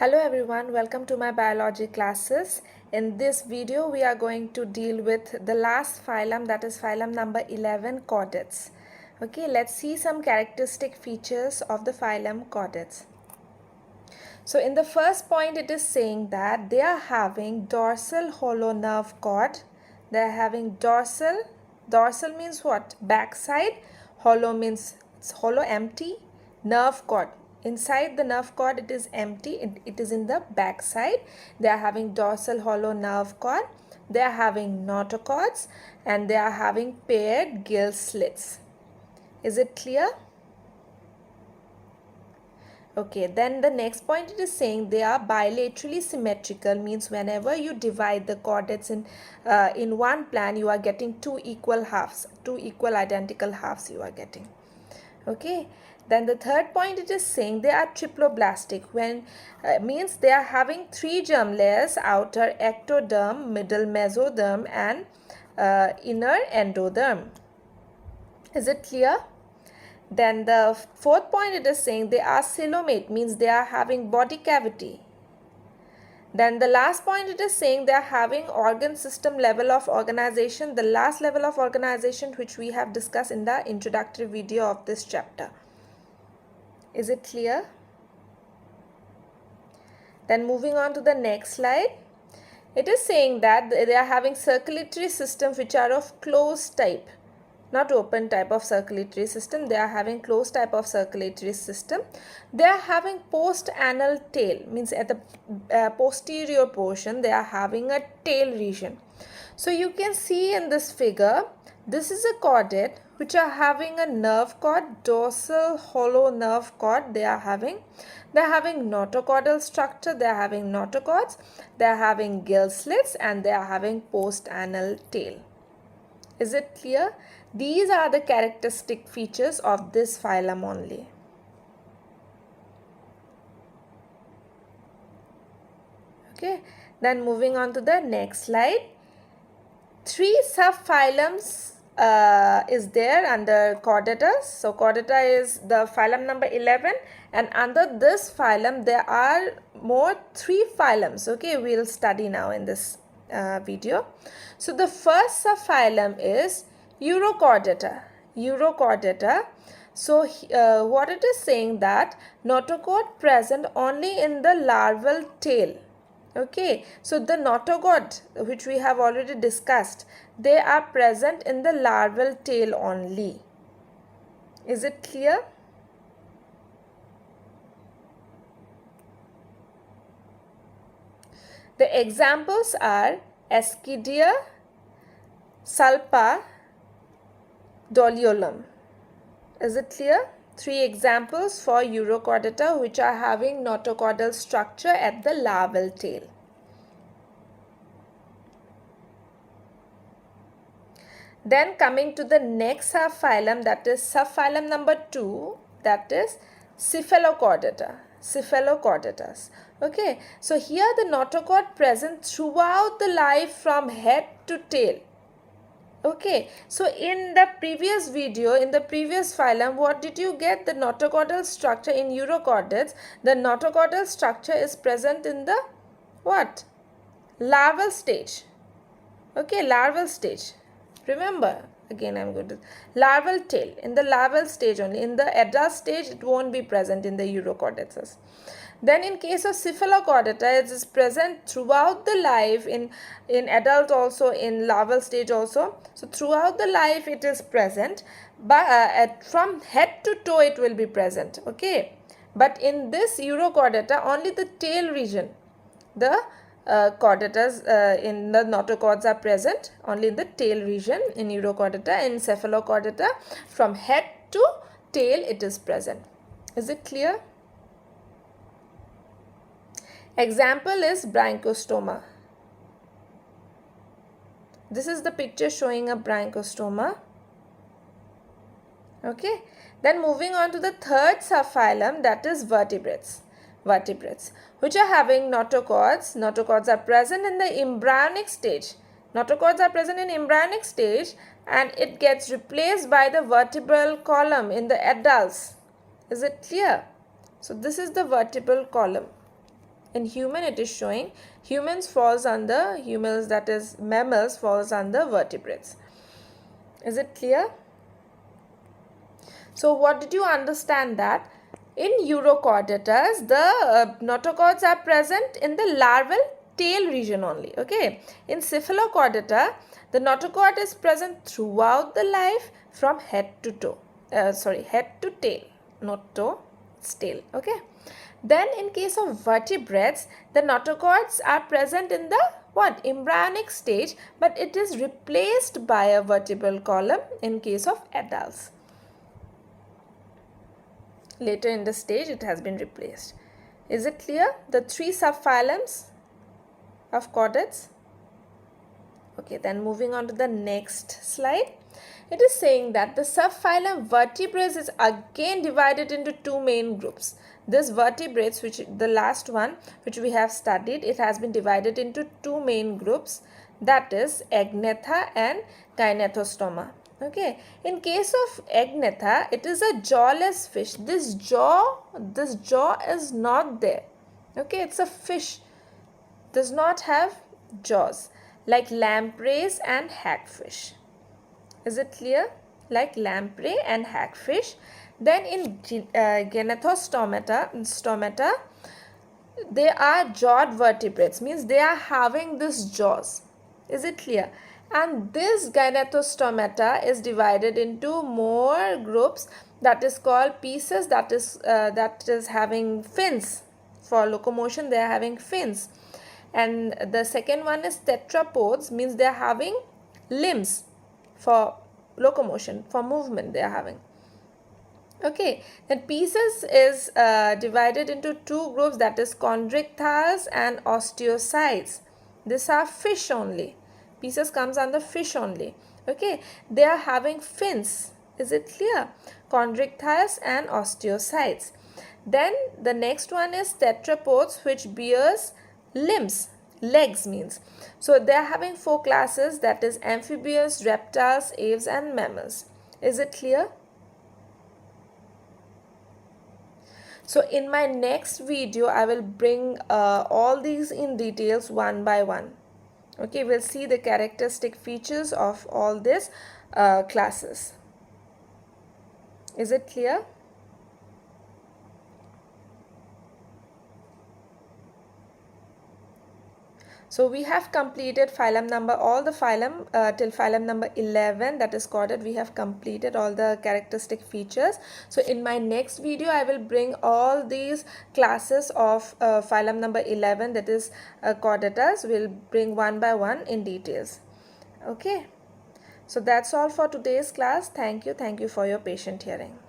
Hello everyone, welcome to my biology classes. In this video we are going to deal with the last phylum, that is phylum number 11, Chordates. Okay, let's see some characteristic features of the phylum Chordates. So in the first point it is saying that they are having dorsal hollow nerve cord. They are having dorsal means what? Backside. Hollow means it's hollow, empty. Nerve cord. Inside the nerve cord it is empty. It is in the backside. They are having dorsal hollow nerve cord. They are having notochords and they are having paired gill slits. Is it clear? Okay, then the next point it is saying they are bilaterally symmetrical, means whenever you divide the chordates in one plan, you are getting two equal halves, two equal identical halves you are getting. Okay, then the third point it is saying they are triploblastic, when means they are having three germ layers: outer ectoderm, middle mesoderm and inner endoderm. Is it clear? Then the fourth point it is saying they are coelomate, means they are having body cavity. Then the last point it is saying they are having organ system level of organization, the last level of organization which we have discussed in the introductory video of this chapter. Is it clear? Then moving on to the next slide. It is saying that they are having circulatory systems which are of closed type, not open type of circulatory system. They are having closed type of circulatory system. They are having post-anal tail, means at the posterior portion they are having a tail region. So you can see in this figure, this is a chordate which are having a nerve cord, dorsal hollow nerve cord. They are having notochordal structure, they are having notochords, they are having gill slits and they are having post-anal tail. Is it clear? These are the characteristic features of this phylum only. Okay, then moving on to the next slide. Three subphylums is there under Chordata. So Chordata is the phylum number 11, and under this phylum there are more three phylums. Okay, we'll study now in this video. So the first subphylum is Chordata. Chordata. So what it is saying that notochord present only in the larval tail. Okay, so the notochord which we have already discussed, they are present in the larval tail only. Is it clear? The examples are Ascidia, Salpa, Doliolum. Is it clear? Three examples for Chordata which are having notochordal structure at the larval tail. Then coming to the next subphylum, that is subphylum number 2, that is Cephalochordata. Cephalochordatas. Okay, so here the notochord present throughout the life from head to tail. Okay, so in the previous video, in the previous phylum, what did you get? The notochordal structure in Chordates. The notochordal structure is present in the what? Larval stage. Okay, larval stage. Remember, again I'm going to larval tail, in the larval stage only. In the adult stage it won't be present in the Chordates. Then in case of Cephalochordata, it is present throughout the life, in adult also, in larval stage also. So throughout the life it is present, but from head to toe it will be present. Okay, but in this Chordata only the tail region, the chordatas in the notochords are present only in the tail region in Chordata. In Cephalochordata, from head to tail it is present. Is it clear? Example is bronchostoma. This is the picture showing a bronchostoma. Okay, then moving on to the third subphylum, that is vertebrates. Vertebrates which are having notochords. Notochords are present in the embryonic stage. Notochords are present in embryonic stage and it gets replaced by the vertebral column in the adults. Is it clear? So this is the vertebral column. In human it is showing humans, that is mammals, falls under vertebrates. Is it clear? So what did you understand? That in Urochordatas, the notochords are present in the larval tail region only. Okay. In Cephalochordata, the notochord is present throughout the life from head to toe. Head to tail, not toe, it's tail. Okay. Then in case of vertebrates, the notochords are present in the embryonic stage, but it is replaced by a vertebral column in case of adults. Later in the stage it has been replaced. Is it clear? The three subphylums of chordates. Okay, then moving on to the next slide. It is saying that the subphylum vertebrates is again divided into two main groups. This vertebrates, which the last one which we have studied, it has been divided into two main groups, that is Agnatha and Gynethostoma. Okay, in case of Agnatha, it is a jawless fish. This jaw is not there. Okay, it's a fish, does not have jaws, like lampreys and hagfish. Is it clear? Like lamprey and hagfish. Then in Gynethostomata, they are jawed vertebrates, means they are having this jaws. Is it clear? And this Gynethostomata is divided into more groups, that is called pieces, that is having fins. For locomotion they are having fins. And the second one is tetrapods, means they are having limbs for locomotion, for movement they are having. Okay, then pieces is divided into two groups, that is chondrichthyes and osteocytes. These are fish only. Pieces comes under fish only. Okay, they are having fins. Is it clear? Chondrichthyes and osteocytes. Then the next one is tetrapods, which bears limbs, legs means. So they are having four classes, that is amphibians, reptiles, aves and mammals. Is it clear? So in my next video, I will bring all these in details one by one. Okay, we'll see the characteristic features of all these classes. Is it clear? So we have completed phylum number, all the phylum till phylum number 11, that is chordate. We have completed all the characteristic features. So in my next video, I will bring all these classes of phylum number 11, that is chordatas. We'll bring one by one in details. Okay. So that's all for today's class. Thank you. Thank you for your patient hearing.